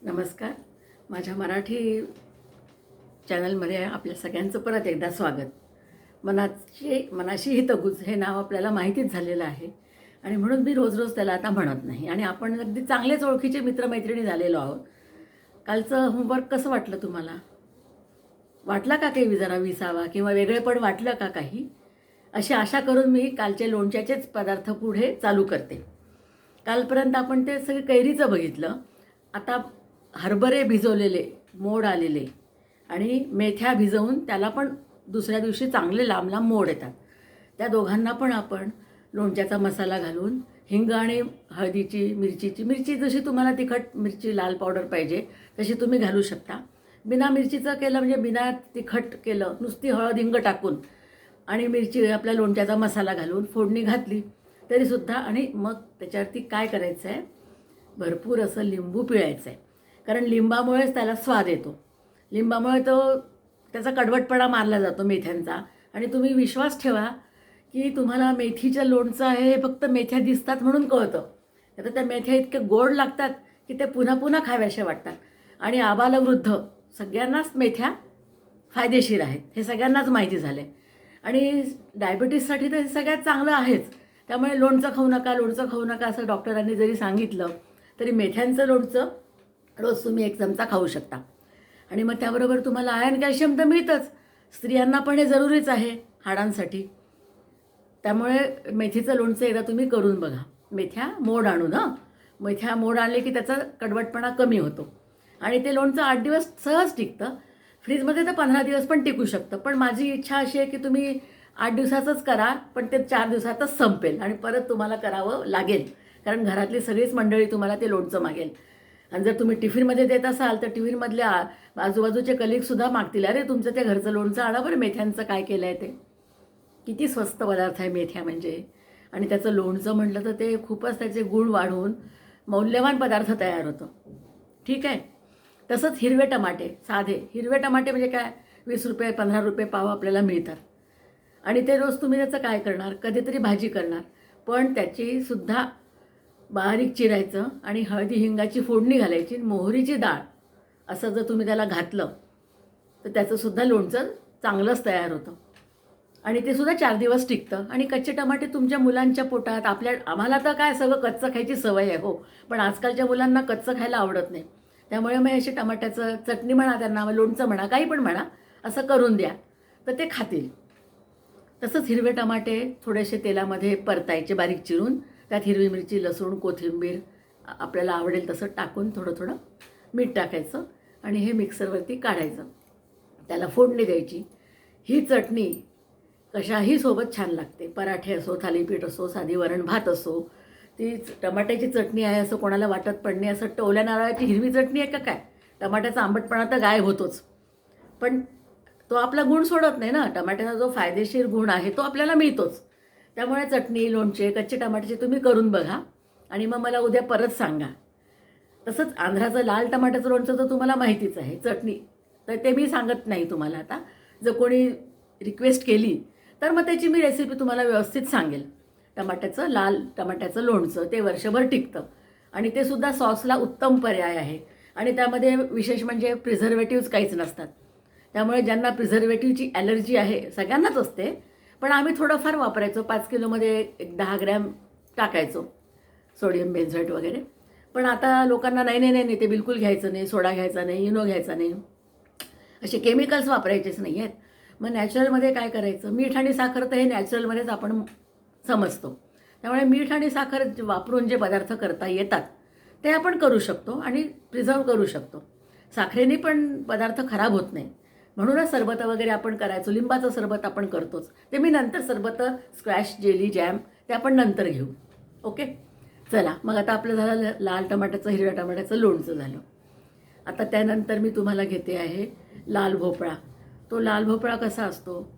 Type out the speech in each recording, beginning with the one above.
नमस्कार. माझ्या मराठी चॅनलमध्ये आपल्या सगळ्यांचं परत एकदा स्वागत. मनाशी हितगुज हे नाव आपल्याला माहितीच झालेलं आहे आणि म्हणून मी रोज रोज त्याला आता म्हणत नाही आणि आपण अगदी चांगलेच ओळखीचे मित्रमैत्रिणी झालेलो आहोत. कालचं होमवर्क कसं वाटलं तुम्हाला? वाटला का काही जरा विसावा किंवा वेगळेपण वाटलं का काही? अशी आशा करून मी कालचे लोणच्याचेच पदार्थ पुढे चालू करते. कालपर्यंत आपण ते सगळे कैरीचं बघितलं. आता हरभरे भिजवलेले, मोड आलेले आणि मेथ्या भिजवून त्याला पण दुसऱ्या दिवशी चांगले लांब लांब मोड येतात. त्या दोघांना पण आपण लोणच्याचा मसाला घालून हिंग आणि हळदीची, मिरची जशी तुम्हाला तिखट मिरची लाल पावडर पाहिजे तशी तुम्ही घालू शकता. बिना मिरचीचं केलं म्हणजे बिना तिखट केलं, नुसती हळद हिंग टाकून आणि मिरची आपल्या लोणच्याचा मसाला घालून फोडणी घातली तरीसुद्धा. आणि मग त्याच्यावरती काय करायचं आहे, भरपूर असं लिंबू पिळायचं आहे, कारण लिंबामुळेच त्याला स्वाद येतो. लिंबामुळे त्याचा कडवटपणा मारला जातो मेथ्यांचा. आणि तुम्ही विश्वास ठेवा की तुम्हाला मेथीचं लोणचं आहे हे फक्त मेथ्या दिसतात म्हणून कळतं. आता त्या मेथ्या इतके गोड लागतात की ते पुन्हा पुन्हा खाव्याशा वाटतात. आणि आबालवृद्ध सगळ्यांनाच मेथ्या फायदेशीर आहेत हे सगळ्यांनाच माहिती झालं आहे. आणि डायबिटीससाठी तर हे सगळ्यात चांगलं आहेच. त्यामुळे लोणचं खाऊ नका, लोणचं खाऊ नका असं डॉक्टरांनी जरी सांगितलं तरी मेथ्यांचं लोणचं रोज तुम्ही 1 चमचा खाऊ शकता. आणि मग त्याबरोबर तुम्हाला आयर्न कॅल्शियम तर मिळतंच. स्त्रियांना पण हे जरुरीच आहे हाडांसाठी. त्यामुळे मेथीचं लोणचं एकदा तुम्ही करून बघा. मेथ्या मोड आणून मेथ्या मोड आणले की त्याचा कडवटपणा कमी होतो आणि ते लोणचं 8 दिवस सहज टिकतं. फ्रीजमध्ये तर 15 दिवस पण टिकू शकतं. पण माझी इच्छा अशी आहे की तुम्ही 8 दिवसाचंच करा, पण ते 4 दिवसातच संपेल आणि परत तुम्हाला करावं लागेल, कारण घरातली सगळीच मंडळी तुम्हाला ते लोणचं मागेल. आणि जर तुम्ही टिफिनमध्ये देत असाल तर टिफिनमधल्या आजूबाजूचे कलिगसुद्धा मागतील, अरे तुमचं ते घरचं लोणचं आणा बरं, मेथ्यांचं काय केलं आहे ते. किती स्वस्त पदार्थ आहे मेथ्या म्हणजे. आणि त्याचं लोणचं म्हटलं तर ते खूपच त्याचे गुण वाढवून मौल्यवान पदार्थ तयार होतो. ठीक आहे. तसंच हिरवे टमाटे, साधे हिरवे टमाटे म्हणजे काय, 20 रुपये 15 रुपये पाव आपल्याला मिळतात. आणि ते रोज तुम्ही त्याचं काय करणार, कधीतरी भाजी करणार. पण त्याची सुद्धा बारीक चिरायचं आणि हळदी हिंगाची फोडणी घालायची, मोहरीची डाळ असं जर तुम्ही त्याला घातलं तर त्याचंसुद्धा लोणचं चांगलंच तयार होतं. आणि ते सुद्धा 4 दिवस टिकतं. आणि कच्चे टमाटे तुमच्या मुलांच्या पोटात, आम्हाला तर काय सगळं कच्चं खायची सवय आहे हो, पण आजकालच्या मुलांना कच्चं खायला आवडत नाही. त्यामुळे मग अशी टमाट्याचं चटणी म्हणा, त्यांना लोणचं म्हणा, काही पण म्हणा, असं करून द्या तर ते खातील. तसंच हिरवे टमाटे थोडेसे तेलामध्ये परतायचे बारीक चिरून, त्यात हिरवी मिरची, लसूण, कोथिंबीर आपल्याला आवडेल तसं टाकून थोडं थोडं मीठ टाकायचं आणि हे मिक्सरवरती काढायचं, त्याला फोडणी द्यायची. ही चटणी कशाही सोबत छान लागते. पराठे असो, थालीपीठ असो, साधी वरण भात असो. ती टमाट्याची चटणी आहे असं कोणाला वाटत पण नाही. असं टोवल्या नारळाची हिरवी चटणी आहे का काय, टमाट्याचा आंबटपणा तर गायब होतोच. पण तो आपला गुण सोडत नाही ना. टमाट्याचा जो फायदेशीर गुण आहे तो आपल्याला मिळतोच. त्यामुळे चटणी, लोणचे, कच्चे टमाट्याचे तुम्ही करून बघा आणि मग मला उद्या परत सांगा. तसंच आंध्राचं लाल टमाट्याचं लोणचं तर तुम्हाला माहितीच आहे. चटणी तर ते मी सांगत नाही तुम्हाला. आता जर कोणी रिक्वेस्ट केली तर मग त्याची मी रेसिपी तुम्हाला व्यवस्थित सांगेल. लाल टमाट्याचं लोणचं ते वर्षभर टिकतं आणि ते सुद्धा सॉसला उत्तम पर्याय आहे. आणि त्यामध्ये विशेष म्हणजे प्रिझर्वेटिव्ज काहीच नसतात. त्यामुळे ज्यांना प्रिझर्वेटिव्हची ॲलर्जी आहे, सगळ्यांनाच असते, पण आम्ही थोडंफार वापरायचो. 5 किलोमध्ये एक 10 ग्रॅम टाकायचो सोडियम बेन्झोएट वगैरे. पण आता लोकांना नाही ते बिलकुल घ्यायचं नाही, सोडा घ्यायचा नाही, इनो घ्यायचा नाही, असे केमिकल्स वापरायचेच नाही आहेत. मग नॅचरलमध्ये काय करायचं, मीठ आणि साखर तर हे नॅचरलमध्येच आपण समजतो. त्यामुळे मीठ आणि साखर वापरून जे पदार्थ करता येतात ते आपण करू शकतो आणि प्रिझर्व करू शकतो. साखरेने पण पदार्थ खराब होत नाही. म्हणूनच सरबतं वगैरे आपण करायचो. लिंबाचं सरबत आपण करतोच, ते मी नंतर सरबतं, स्क्वॅश, जेली, जॅम ते आपण नंतर घेऊ. ओके. चला मग आता आपलं झालं लाल टमाट्याचं, हिरव्या टमाट्याचं लोणचं झालं. आता त्यानंतर मी तुम्हाला घेते आहे लाल भोपळा. तो लाल भोपळा कसा असतो,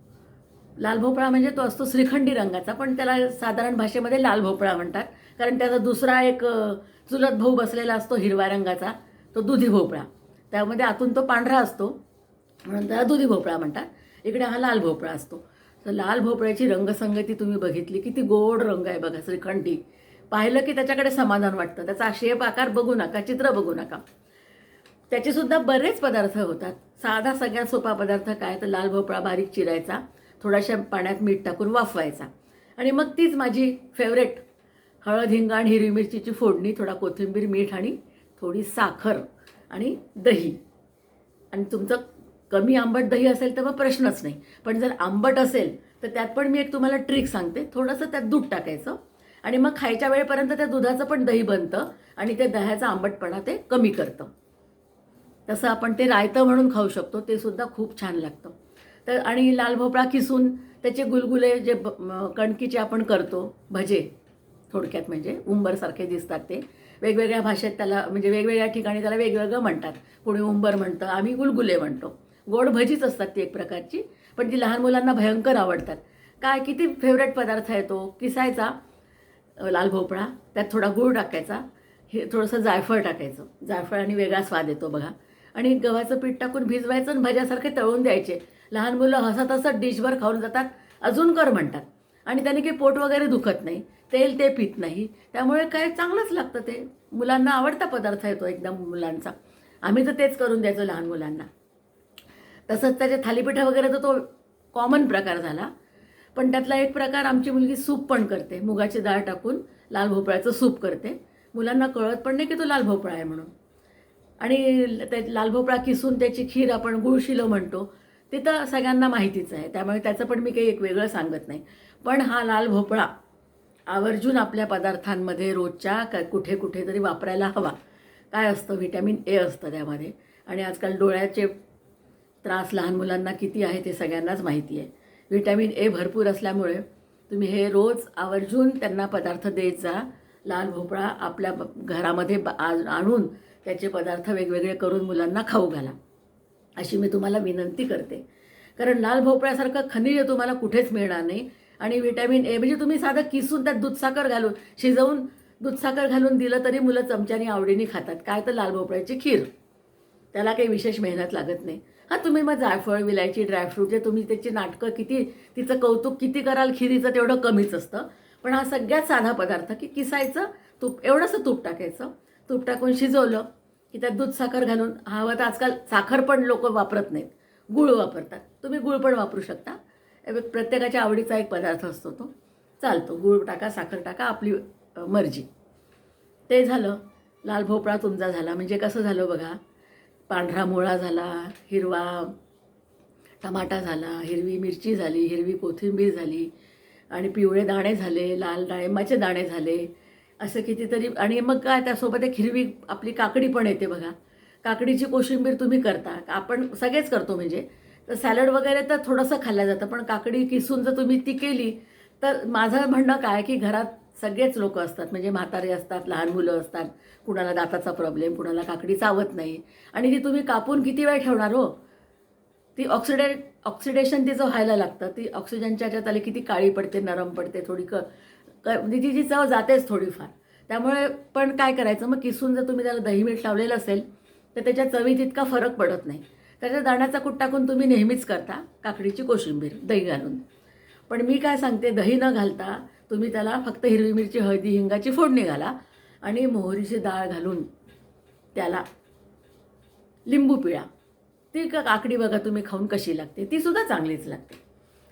लाल भोपळा म्हणजे तो असतो श्रीखंडी रंगाचा, पण त्याला साधारण भाषेमध्ये लाल भोपळा म्हणतात. कारण त्याचा दुसरा एक चुलत भाऊ बसलेला असतो हिरव्या रंगाचा, तो दुधी भोपळा. त्यामध्ये आतून तो पांढरा असतो म्हणून त्याला दुधी भोपळा म्हणतात. इकडे हा लाल भोपळा असतो. तर लाल भोपळ्याची रंगसंगती तुम्ही बघितली, किती गोड रंग आहे बघा, श्रीखंडी. पाहिलं की त्याच्याकडे समाधान वाटतं. त्याचा शेप आकार बघू नका, चित्र बघू नका. त्याचेसुद्धा बरेच पदार्थ होतात. साधा सगळ्यात सोपा पदार्थ काय तर लाल भोपळा बारीक चिरायचा, थोड्याशा पाण्यात मीठ टाकून वाफवायचा आणि मग तीच माझी फेवरेट हळद, हिंग आणि हिरवी मिरचीची फोडणी, थोडा कोथिंबीर, मीठ आणि थोडी साखर आणि दही. आणि तुमचं कमी आंबट दही असेल तर मग प्रश्नच नाही. पण जर आंबट असेल तर त्यात पण मी एक तुम्हाला ट्रिक सांगते. थोडंसं त्यात दूध टाकायचं आणि मग खायच्या वेळेपर्यंत त्या दुधाचं पण दही बनतं आणि ते दह्याचा आंबटपणा ते कमी करतं. तसं आपण ते रायतं म्हणून खाऊ शकतो, ते सुद्धा खूप छान लागतं. तर आणि लाल भोपळा किसून त्याचे गुलगुले जे कणकीचे आपण करतो भजे, थोडक्यात म्हणजे उंबरसारखे दिसतात ते. वेगवेगळ्या भाषेत त्याला म्हणजे वेगवेगळ्या ठिकाणी त्याला वेगवेगळं म्हणतात. कोणी उंबर म्हणतं, आम्ही गुलगुले म्हणतो. गोड भजीच असतात ती एक प्रकारची, पण ती लहान मुलांना भयंकर आवडतात. काय किती फेवरेट पदार्थ आहे तो. किसायचा लाल भोपळा, त्यात थोडा गूळ टाकायचा, हे थोडंसं जायफळ टाकायचं. जायफळाने वेगळा स्वाद येतो बघा. आणि गव्हाचं पीठ टाकून भिजवायचं आणि भज्यासारखे तळून द्यायचे. लहान मुलं हसत हसत डिशभर खाऊन जातात. अजून कर म्हणतात आणि त्याने काही पोट वगैरे दुखत नाही, तेल ते पित नाही, त्यामुळे काय चांगलंच लागतं ते. मुलांना आवडता पदार्थ आहे तो एकदम मुलांचा. आम्ही तर तेच करून द्यायचो लहान मुलांना. तसंच त्याचे थालीपीठं वगैरे तर तो कॉमन प्रकार झाला. पण त्यातला एक प्रकार आमची मुलगी सूप पण करते. मुगाची डाळ टाकून लाल भोपळ्याचं सूप करते. मुलांना कळत पण नाही की तो लाल भोपळा आहे म्हणून. आणि ते लाल भोपळा किसून त्याची खीर आपण गुळशिलं म्हणतो, ते तर सगळ्यांना माहितीच आहे. त्यामुळे त्याचं पण मी काही एक वेगळं सांगत नाही. पण हा लाल भोपळा आवर्जून आपल्या पदार्थांमध्ये रोजच्या कुठे कुठे तरी वापरायला हवा. काय असतं, व्हिटॅमिन ए असतं त्यामध्ये. आणि आजकाल डोळ्याचे त्रास लहान मुलांना किती आहे ते सगळ्यांनाच माहिती आहे. व्हिटॅमिन ए भरपूर असल्यामुळे तुम्ही हे रोज आवर्जून त्यांना पदार्थ देत जा. लाल भोपळा आपल्या घरामध्ये आणून त्याचे पदार्थ वेगवेगळे करून मुलांना खाऊ घाला, अशी मी तुम्हाला विनंती करते. कारण लाल भोपळ्यासारखं खनिज तुम्हाला कुठेच मिळणार नाही. आणि व्हिटॅमिन ए म्हणजे तुम्ही साधं किसून त्यात दूधसाखर घालून शिजवून दूधसाखर घालून दिलं तरी मुलं चमच्याने आवडीने खातात. काय तर लाल भोपळ्याची खीर, त्याला काही विशेष मेहनत लागत नाही. हां, तुम्ही मग जायफळ, विलायची, ड्रायफ्रूट जे तुम्ही त्याची नाटकं किती, तिचं कौतुक किती कराल खिरीचं तेवढं कमीच असतं. पण हा सगळ्यात साधा पदार्थ की किसायचं, तूप एवढंसं तूप टाकायचं, तूप टाकून शिजवलं की त्यात दूध साखर घालून, हवं तर आजकाल साखर पण लोक वापरत नाहीत, गूळ वापरतात. तुम्ही गूळ पण वापरू शकता. प्रत्येकाच्या आवडीचा एक पदार्थ असतो तो, चालतो. गूळ टाका, साखर टाका, आपली मर्जी. ते झालं. लाल भोपळा तुमचा झाला. म्हणजे कसं झालं बघा, पांढरा मुळा झाला, हिरवा टमाटा झाला, हिरवी मिरची झाली, हिरवी कोथिंबीर झाली आणि पिवळे दाणे झाले, लाल डाळिंबाचे दाणे झाले, असं कितीतरी. आणि मग काय त्यासोबत एक हिरवी आपली काकडी पण येते बघा. काकडीची कोशिंबीर तुम्ही करता, आपण सगळेच करतो म्हणजे. तर सॅलड वगैरे तर थोडंसं खाल्लं जातं, पण काकडी किसून जर तुम्ही ती केली तर माझं म्हणणं काय की घरात सगळेच लोक असतात, म्हणजे म्हातारे असतात, लहान मुलं असतात, कुणाला दाताचा प्रॉब्लेम, कुणाला काकडी चावत नाही. आणि ती तुम्ही कापून किती वेळ ठेवणार हो. ती ऑक्सिडेशन तिचं व्हायला लागतं. ती ऑक्सिजनच्या ह्याच्यात आली किती काळी पडते, नरम पडते, थोडी म्हणजे तिची चव जातेच थोडीफार. त्यामुळे पण काय करायचं मग, किसून जर तुम्ही त्याला दही मीठ लावलेलं असेल तर त्याच्या चवीत इतका फरक पडत नाही. त्याच्या दाण्याचा कूट टाकून तुम्ही नेहमीच करता काकडीची कोशिंबीर दही घालून. पण मी काय सांगते, दही न घालता तुम्ही त्याला फक्त हिरवी मिरची, हळदी, हिंगाची फोडणी घाला आणि मोहरीची डाळ घालून त्याला लिंबू पिळा. ती काकडी बघा तुम्ही खाऊन कशी लागते, ती सुद्धा चांगलीच लागते.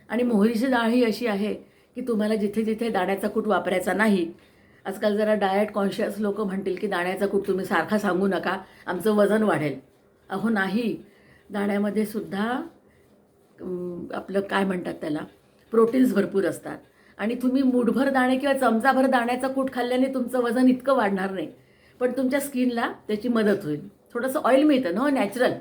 आणि मोहरीची डाळ ही अशी आहे की तुम्हाला जिथे जिथे दाण्याचा कूट वापरायचा नाही, आजकाल जरा डाएट कॉन्शियस लोक म्हणतील की दाण्याचा कूट तुम्ही सारखा सांगू नका, आमचं वजन वाढेल. अहो नाही, दाण्यामध्ये सुद्धा आपलं काय म्हणतात त्याला, प्रोटीन्स भरपूर असतात. आणि तुम्ही मूठभर दाणे किंवा चमचाभर दाण्याचा कूट खाल्ल्याने तुमचं वजन इतकं वाढणार नाही, पण तुमच्या स्किनला त्याची मदत होईल. थोडंसं ऑइल मिळतं ना नॅचरल,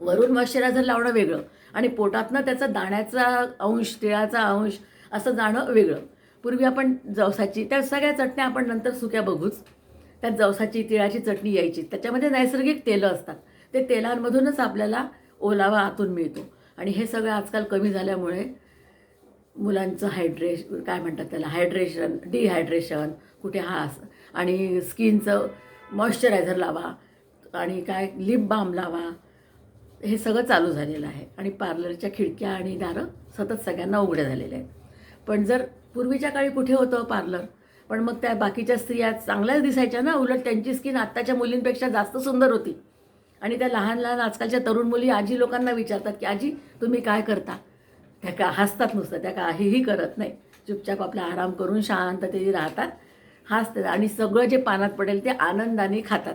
वरून मॉइश्चरायझर लावणं वेगळं आणि पोटातनं त्याचा दाण्याचा अंश, तिळाचा अंश असं जाणं वेगळं. पूर्वी आपण जवसाची, त्या सगळ्या चटण्या आपण नंतर सुक्या बघूच, त्यात जवसाची, तिळाची चटणी यायची, त्याच्यामध्ये नैसर्गिक तेलं असतात. ते तेलांमधूनच आपल्याला ओलावा आतून मिळतो. आणि हे सगळं आजकाल कमी झाल्यामुळे मुलांचं काय म्हणतात त्याला, हायड्रेशन, डिहायड्रेशन कुठे हा आणि स्किनचं मॉइश्चरायझर लावा आणि काय लिप बाम लावा, हे सगळं चालू झालेलं आहे. आणि पार्लरच्या खिडक्या आणि दारं सतत सगळ्यांना उघड्या झालेल्या आहेत. पण जर पूर्वीच्या काळी कुठे होतं पार्लर, पण मग त्या बाकीच्या स्त्रिया चांगल्याच दिसायच्या ना, उलट त्यांची स्किन आत्ताच्या मुलींपेक्षा जास्त सुंदर होती. आणि त्या लहान लहान आजकालच्या तरुण मुली आजी लोकांना विचारतात की आजी तुम्ही काय करता. त्या का हसतात नुसतं, त्या काहीही करत नाही, चुपचाप आपला आराम करून शांततेने राहतात, हसतात आणि सगळं जे पानात पडेल ते आनंदाने खातात.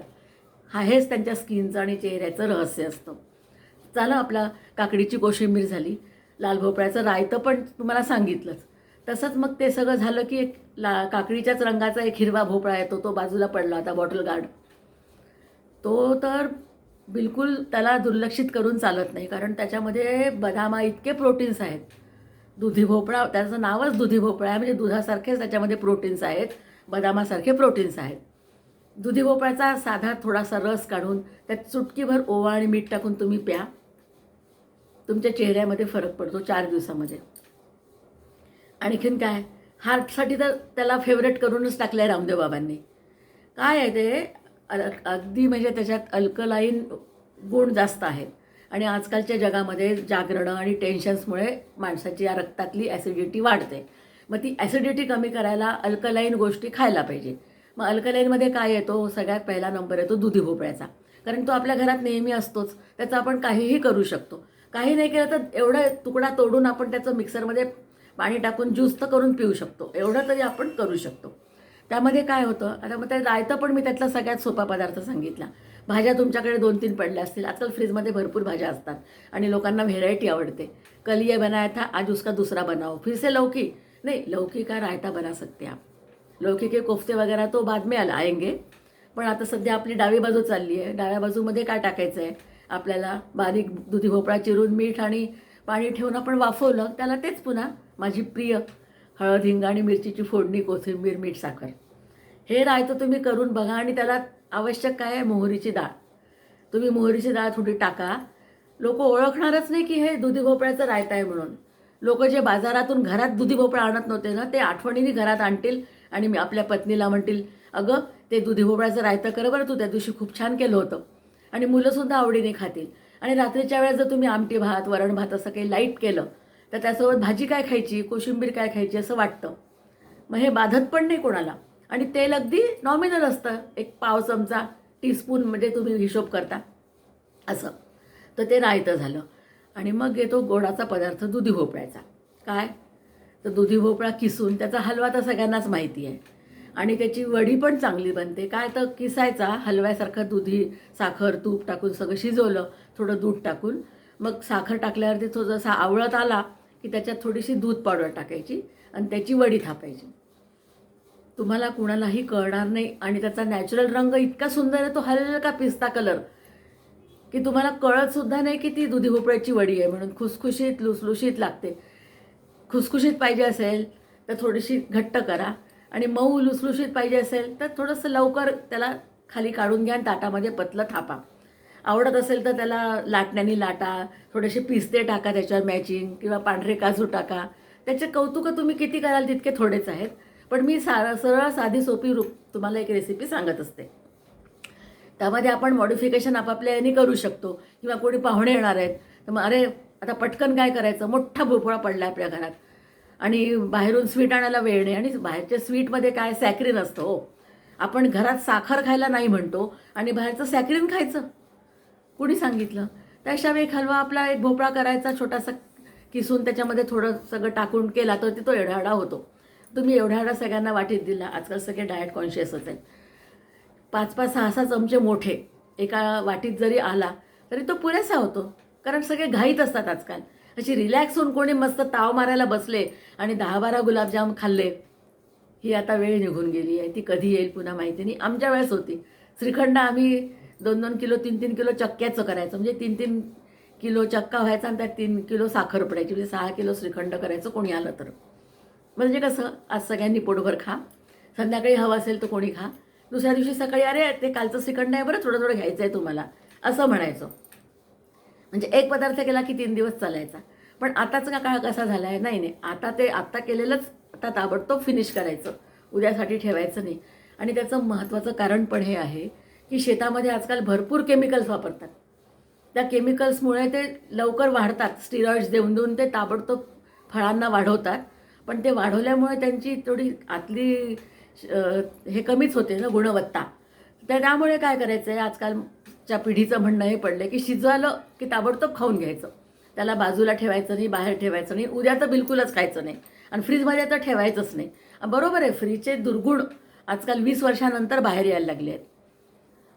हेच त्यांच्या स्किनचं आणि चेहऱ्याचं रहस्य असतं. चला, आपला काकडीची कोशिंबीर झाली, लाल भोपळ्याचं रायतं पण तुम्हाला सांगितलंच. तसंच मग ते सगळं झालं की एक काकडीच्याच रंगाचा एक हिरवा भोपळा येतो, तो बाजूला पडला होता, बॉटल गार्ड. तो तर बिलकुल त्याला दुर्लक्षित करून चालत नाही, कारण त्याच्यामध्ये बदामा इतके प्रोटीन्स आहेत. दुधी भोपळा, त्याचं नावच दुधी भोपळा आहे, म्हणजे दुधासारखेच त्याच्यामध्ये प्रोटीन्स आहेत, बदामासारखे प्रोटीन्स आहेत. दुधी भोपळ्याचा साधा थोडासा रस काढून त्यात चुटकीभर ओवा आणि मीठ टाकून तुम्ही प्या. तुमच्या चेहऱ्यामध्ये फरक पडतो 4 दिवसामध्ये. आणखीन काय, हार्टसाठी तर त्याला फेवरेट करूनच टाकलं आहे रामदेव बाबांनी. काय आहे ते, अगदी म्हणजे त्याच्यात अल्कलाईन गुण जास्त आहेत. आणि आजकालच्या जगामध्ये जागरणं आणि टेन्शन्समुळे माणसाची या रक्तातली ॲसिडिटी वाढते. मग ती ॲसिडिटी कमी करायला अल्कलाईन गोष्टी खायला पाहिजे. मग अल्कलाईनमध्ये काय येतो, सगळ्यात पहिला नंबर येतो दुधी भोपळ्याचा, कारण तो आपल्या घरात नेहमी असतोच. त्याचं आपण काहीही करू शकतो. काही नाही केलं तर एवढा तुकडा तोडून आपण त्याचं मिक्सरमध्ये पाणी टाकून ज्यूस तर करून पिऊ शकतो, एवढं तरी आपण करू शकतो. त्यामध्ये काय होतं, आता मग ते रायतं पण मी त्यातला सगळ्यात सोपा पदार्थ सांगितला. भाज्या तुमच्याकडे 2-3 पडल्या असतील, आजकाल फ्रीजमध्ये भरपूर भाज्या असतात आणि लोकांना व्हेरायटी आवडते. कल ये बनाया था, आज उसका दूसरा बनाओ, फिर से लौकी, नहीं लौकी का रायता बना सकते आप. लौकी के कोफ्ते वगैरे तो बाद में आएंगे, पण आता सध्या आपली डावी बाजू चालली आहे. डाव्या बाजूमध्ये काय टाकायचं आहे आपल्याला, बारीक दुधी भोपळा चिरून मीठ आणि पाणी ठेवून आपण वाफवलं, त्याला तेच पुन्हा माझी प्रिय हळद, हिंग आणि मिरचीची फोडणी, कोथिंबीर, मीठ, साखर, हे रायतं तुम्ही करून बघा. आणि त्याला आवश्यक काय आहे, मोहरीची डाळ. तुम्ही मोहरीची डाळ थोडी टाका. लोक ओळखणारच नाही की हे दुधी भोपळ्याचं रायतं आहे म्हणून. लोक जे बाजारातून घरात दुधी भोपळा आणत नव्हते ना, ते आठवणीने घरात आणतील आणि मी आपल्या पत्नीला म्हणतील, अगं ते दुधी भोपळ्याचं रायतं कर बरं, तू त्या दिवशी खूप छान केलं होतं. आणि मुलंसुद्धा आवडीने खातील. आणि रात्रीच्या वेळेस जर तुम्ही आमटी भात, वरण भात असं काही लाईट केलं तर त्यासोबत भाजी काय खायची, कोशिंबीर काय खायची असं वाटतं. मग हे बाधत पण नाही कोणाला. आणि तेल अगदी नॉमिनल असतं, एक पाव चमचा, टीस्पून म्हणजे तुम्ही हिशोब करता असं. तर ते रायतं झालं. आणि मग येतो गोडाचा पदार्थ दुधी भोपळ्याचा. काय तर दुधी भोपळा किसून त्याचा हलवा तर सगळ्यांनाच माहिती आहे. आणि त्याची वडी पण चांगली बनते. काय तर किसायचा हलव्यासारखं, दुधी, साखर, तूप टाकून सगळं शिजवलं, थोडं दूध टाकून, मग साखर टाकल्यावरती तो जसा आवळत आला की त्याच्यात थोडीशी दूध पावडर टाकायची आणि त्याची वडी थापायची. तुम्हाला कुणालाही कळणार नाही आणि त्याचा नॅचरल रंग इतका सुंदर आहे, तो हलका पिस्ता कलर, की तुम्हाला कळतसुद्धा नाही की ती दुधी भोपळ्याची वडी आहे म्हणून. खुसखुशीत, लुसलुशीत लागते. खुसखुशीत पाहिजे असेल तर थोडीशी घट्ट करा, आणि मऊ लुसलुशीत पाहिजे असेल तर थोडंसं लवकर त्याला खाली काढून घ्या आणि ताटामध्ये पतलं थापा. आवडत असेल तर त्याला लाटण्याने लाटा, थोडेसे पिस्ते टाका त्याच्यावर मॅचिंग, किंवा पांढरे काजू टाका. त्याचे कौतुकं तुम्ही किती कराल तितके थोडेच आहेत. पण मी सरळ साधी सोपी तुम्हाला एक रेसिपी सांगत असते. त्यामध्ये आपण मॉडिफिकेशन आपापल्या याने करू शकतो. किंवा कोणी पाहुणे येणार आहेत तर मग अरे आता पटकन काय करायचं, मोठा भोपळा पडला आपल्या घरात आणि बाहेरून स्वीट आणायला वेळ नाही, आणि बाहेरच्या स्वीटमध्ये काय सॅक्रिन असतं हो. आपण घरात साखर खायला नाही म्हणतो आणि बाहेरचं सॅक्रिन खायचं, कुणी सांगितलं. त्याशिवाय एक हलवा आपला, एक भोपळा करायचा छोटासा किसून, त्याच्यामध्ये थोडं सगळं टाकून केला तर तो एवढा होतो. तुम्ही एवढा सगळ्यांना वाटीत दिला. आजकाल सगळे डाएट कॉन्शियसच आहेत. 5-5, 6-6 चमचे मोठे एका वाटीत जरी आला तरी तो पुरेसा होतो, कारण सगळे घाईत असतात आजकाल. अशी रिलॅक्स होऊन कोणी मस्त ताव मारायला बसले आणि 10-12 गुलाबजाम खाल्ले, ही आता वेळ निघून गेली आहे. ती कधी येईल पुन्हा माहिती नाही. आमच्या वेळेस होती. श्रीखंड आम्ही 2-2 किलो, 3-3 किलो चक्क्याचं करायचं, म्हणजे 3-3 किलो चक्का व्हायचा आणि त्यात 3 किलो साखर पडायची, म्हणजे 6 किलो श्रीखंड करायचं कोणी आलं तर. म्हणजे कसं, आज सगळ्यांनी पोटभर खा, संध्याकाळी हवं असेल तर कोणी खा, दुसऱ्या दिवशी सकाळी अरे ते कालचं श्रीखंड आहे बरं, थोडं थोडं घ्यायचं आहे तुम्हाला, असं म्हणायचं. म्हणजे एक पदार्थ केला की 3 दिवस चालायचा. पण आताचा काळ कसा झाला आहे, नाही नाही, आता केलेलंच आता ताबडतोब फिनिश करायचं, उद्यासाठी ठेवायचं नाही. आणि त्याचं महत्त्वाचं कारण पण हे आहे की शेतामध्ये आजकाल भरपूर केमिकल्स वापरतात. त्या केमिकल्समुळे ते लवकर वाढतात, स्टिरॉइड्स देऊन देऊन ते ताबडतोब फळांना वाढवतात. पण ते वाढवल्यामुळे त्यांची थोडी आतली हे कमीच होते ना, गुणवत्ता. तर त्यामुळे काय करायचं आहे, आजकाल च्या पिढीचं म्हणणं हे पडलं की शिजवलं की ताबडतोब खाऊन घ्यायचं, त्याला बाजूला ठेवायचं नाही, बाहेर ठेवायचं नाही, उद्या तर बिलकुलच खायचं नाही आणि फ्रीजमध्ये तर ठेवायचंच नाही. बरोबर आहे, फ्रीजचे दुर्गुण आजकाल 20 वर्षानंतर बाहेर यायला लागले आहेत.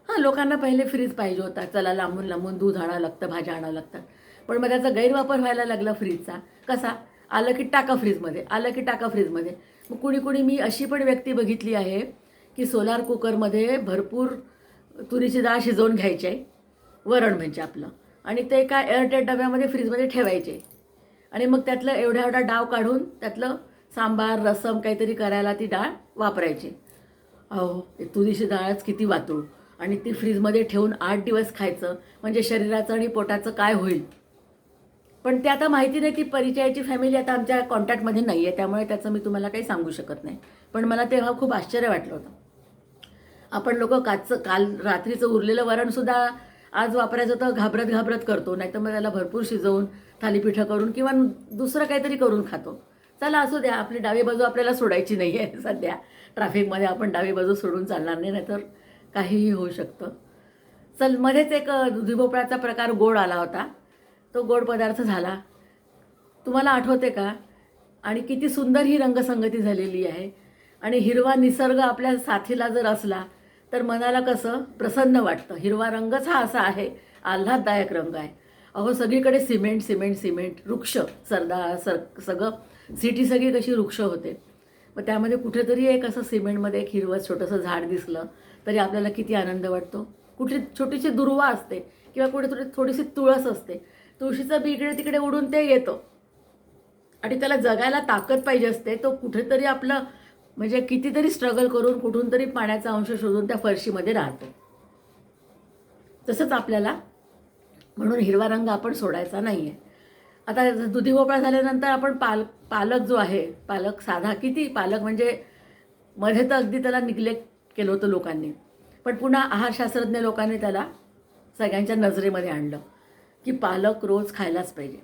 हां, लोकांना पहिले फ्रीज पाहिजे होता, चला लांबून लांबून दूध आणावं लागतं, भाज्या आणावं लागतात. पण मग त्याचा गैरवापर व्हायला लागला फ्रीजचा. कसा? आलं की टाका फ्रीजमध्ये, आलं की टाका फ्रीजमध्ये. मग कुणी कुणी मी अशी पण व्यक्ती बघितली आहे की सोलार कुकरमध्ये भरपूर तुरीची डाळ शिजवून घ्यायची आहे, वरण म्हणजे आपलं, आणि ते काय एअरटाईट डब्यामध्ये फ्रीजमध्ये ठेवायचे आणि मग त्यातलं एवढा एवढा डाव काढून त्यातलं सांबार रसम काहीतरी करायला ती डाळ वापरायची. अहो, ते तुरीची डाळच किती वातू आणि ती फ्रीजमध्ये ठेवून 8 दिवस खायचं म्हणजे शरीराचं आणि पोटाचं काय होईल. पण ते आता माहिती नाही, ती परिचयाची फॅमिली आता आमच्या कॉन्टॅक्टमध्ये नाही आहे, त्यामुळे त्याचं मी तुम्हाला काही सांगू शकत नाही. पण मला तेव्हा खूप आश्चर्य वाटलं होतं. आपण लोक काल रात्रीचं उरलेलं वरणसुद्धा आज वापरायचं तर घाबरत घाबरत करतो, नाही तर मग त्याला भरपूर शिजवून थालीपीठं करून किंवा दुसरं काहीतरी करून खातो. चला असू द्या, आपली डावी बाजू आपल्याला सोडायची नाही आहे. सध्या ट्रॅफिकमध्ये आपण डावी बाजू सोडून चालणार नाही, नाहीतर काहीही होऊ शकतं. चल, मध्येच एक दुधी भोपळ्याचा प्रकार गोड आला होता, तो गोड पदार्थ झाला, तुम्हाला आठवते का? आणि किती सुंदर ही रंगसंगती झालेली आहे. आणि हिरवा निसर्ग आपल्या साथीला जर असला तर मनाला कसं प्रसन्न वाटतं. हिरवा रंगच हा असा आहे, आल्हाददायक रंग आहे. अहो, सगळीकडे सिमेंट सिमेंट सिमेंट, वृक्ष सगळं सिटी सगळी कशी वृक्ष होते. मग त्यामध्ये कुठेतरी एक असं सिमेंटमध्ये एक हिरवं छोटंसं झाड दिसलं तरी आपल्याला किती आनंद वाटतो. कुठे छोटीशी दुर्वा असते किंवा कुठे थोडीशी तुळस असते, तुळशीचं बी इकडे तिकडे उडून ते येतं आणि त्याला जगायला ताकद पाहिजे असते. तो कुठेतरी आपलं म्हणजे कितीतरी स्ट्रगल करून कुठून तरी पाण्याचा अंश शोधून त्या फरशीमध्ये राहतो. तसंच आपल्याला म्हणून हिरवा रंग आपण सोडायचा नाही आहे. आता दुधी भोपळा झाल्यानंतर आपण पालक जो आहे, पालक साधा, किती पालक म्हणजे मध्ये तर अगदी त्याला निग्लेक्ट केलं होतं लोकांनी, पण पुन्हा आहारशास्त्रज्ञ लोकांनी त्याला सगळ्यांच्या नजरेमध्ये आणलं की पालक रोज खायलाच पाहिजे.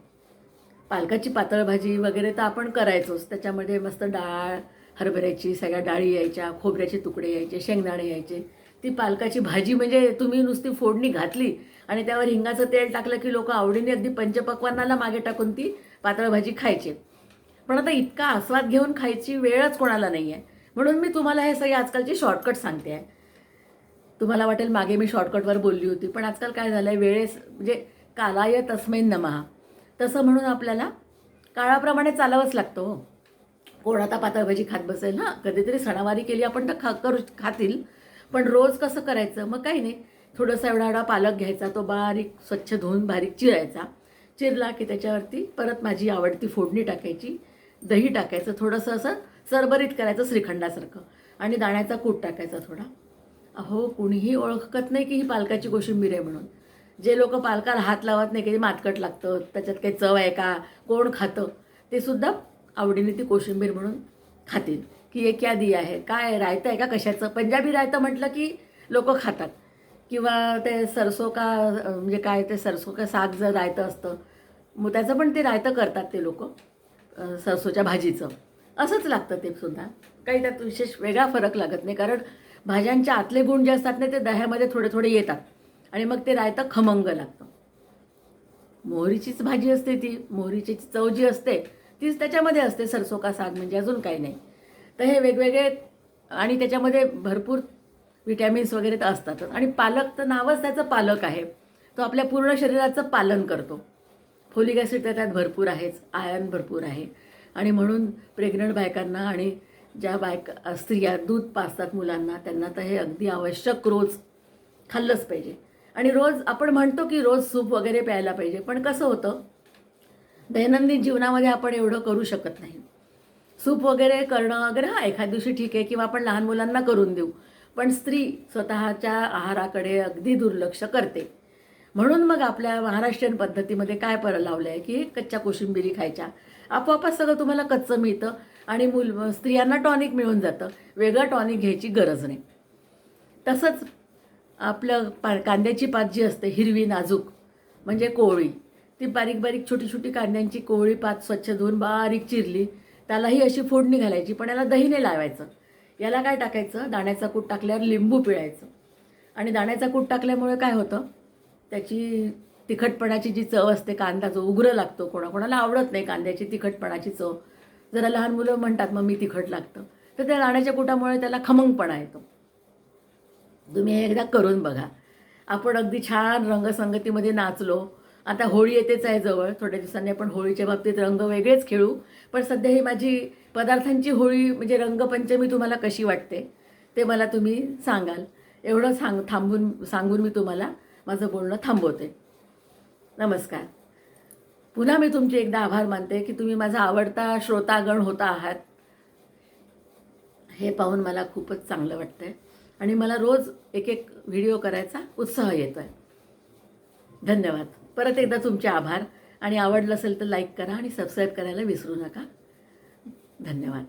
पालकाची पातळ भाजी वगैरे तर आपण करायचोच, त्याच्यामध्ये मस्त डाळ हरभऱ्याची सगळ्या डाळी यायच्या, खोबऱ्याचे तुकडे यायचे, शेंगदाणे यायचे. ती पालकाची भाजी म्हणजे तुम्ही नुसती फोडणी घातली आणि त्यावर हिंगाचं तेल टाकलं की लोक आवडीने अगदी पंचपक्वान्नाला मागे टाकून ती पातळ भाजी खायची. पण आता इतका आस्वाद घेऊन खायची वेळच कोणाला नाही आहे. म्हणून मी तुम्हाला हे सगळे आजकालचे शॉर्टकट सांगते आहे. तुम्हाला वाटेल मागे मी शॉर्टकटवर बोलली होती, पण आजकाल काय झालं आहे, वेळेस म्हणजे कालाय तस्मै नमः, तसं म्हणून आपल्याला काळाप्रमाणे चालावंच लागतं. हो, कोण आता पातळ भाजी खात बसेल? हां, कधीतरी सणावारी केली आपण तर खातील, पण रोज कसं करायचं? मग काही नाही, थोडंसं एवढा पालक घ्यायचा, तो बारीक स्वच्छ धुवून बारीक चिरायचा. चिरला की त्याच्यावरती परत माझी आवडती फोडणी टाकायची, दही टाकायचं, थोडंसं असं सरभरीत करायचं श्रीखंडासारखं, आणि दाण्याचा कूट टाकायचा थोडा. अहो, कुणीही ओळखत नाही की ही पालकाची कोशिंबीर आहे म्हणून. जे लोक पालकाला हात लावत नाही की ते मातकट लागतं, त्याच्यात काही चव आहे का, कोण खातं, ते सुद्धा आवडीने ती कोशिंबीर म्हणून खातील की हे क्या दिया आहे, काय रायतं आहे का कशाचं. पंजाबी रायतं म्हटलं की लोक खातात, किंवा ते सरसो का म्हणजे काय ते सरसो का साग जर रायतं असतं, मग त्याचं पण ते रायतं करतात ते लोक, सरसोच्या भाजीचं. असंच लागतं ते सुद्धा, काही त्यात विशेष वेगळा फरक लागत नाही, कारण भाज्यांच्या आतले गुण जे असतात ना ते दह्यामध्ये थोडे थोडे येतात आणि मग ते रायतं खमंग लागतं. मोहरीचीच भाजी असते ती, मोहरीची चव जी असते तीच त्याच्यामध्ये असते, सरसो का साग म्हणजे, अजून काही नाही. तर हे वेगवेगळे, आणि त्याच्यामध्ये भरपूर विटॅमिन्स वगैरे तर असतातच. आणि पालक तर नावच त्याचं पालक आहे, तो आपल्या पूर्ण शरीराचं पालन करतो. फोलिक ॲसिड तर त्यात भरपूर आहेच, आयर्न भरपूर आहे. आणि म्हणून प्रेग्नंट बायकांना आणि ज्या स्त्रिया दूध पाजतात मुलांना, त्यांना तर हे अगदी आवश्यक रोज खाल्लंच पाहिजे. आणि रोज आपण म्हणतो की रोज सूप वगैरे प्यायला पाहिजे, पण कसं होतं, दैनंदिन जीवनामध्ये आपण एवढं करू शकत नाही. सूप वगैरे करणं वगैरे हां, एखाद दिवशी ठीक आहे, किंवा आपण लहान मुलांना करून देऊ, पण स्त्री स्वतःच्या आहाराकडे अगदी दुर्लक्ष करते. म्हणून मग आपल्या महाराष्ट्रीयन पद्धतीमध्ये काय लावलं आहे की कच्च्या कोशिंबिरी खायच्या, आपोआपच सगळं तुम्हाला कच्चं मिळतं आणि स्त्रियांना टॉनिक मिळून जातं, वेगळं टॉनिक घ्यायची गरज नाही. तसंच आपलं कांद्याची पात जी असते हिरवी नाजूक म्हणजे कोवळी, ती बारीक बारीक छोटी छोटी कांद्यांची कोवळी पात स्वच्छ धुवून बारीक चिरली, त्यालाही अशी फोडणी घालायची, पण याला दही नाही लावायचं. याला काय टाकायचं, दाण्याचा कूट टाकल्यावर लिंबू पिळायचं, आणि दाण्याचा कूट टाकल्यामुळे काय होतं, त्याची तिखटपणाची जी चव असते, कांदा जो उग्र लागतो, कोणाकोणाला आवडत नाही कांद्याची तिखटपणाची चव. जरा लहान मुलं म्हणतात मग मी तिखट लागतं, तर त्या दाण्याच्या कुटामुळे त्याला खमंगपणा येतो. तुम्ही हे एकदा करून बघा. आपण अगदी छान रंगसंगतीमध्ये नाचलो. आता होळी येतेच आहे जवळ. थोड्या दिवसांनी आपण होळीच्या बाबतीत रंग वेगळेच खेळू. पण सध्या ही माझी पदार्थांची होळी म्हणजे रंगपंचमी तुम्हाला कशी वाटते ते मला तुम्ही सांगाल. एवढं सांगून मी तुम्हाला माझं बोलणं थांबवते. नमस्कार. पुन्हा मी तुमचे एकदा आभार मानते की तुम्ही माझा आवडता श्रोतागण होता आहात. हे पाहून मला खूपच चांगलं वाटतंय आणि मला रोज एक एक व्हिडिओ करायचा उत्साह येतो आहे. धन्यवाद. परत एकदा तुमचे आभार आणि आवडलं असेल तर लाईक करा आणि सबस्क्राईब करायला विसरू नका. धन्यवाद.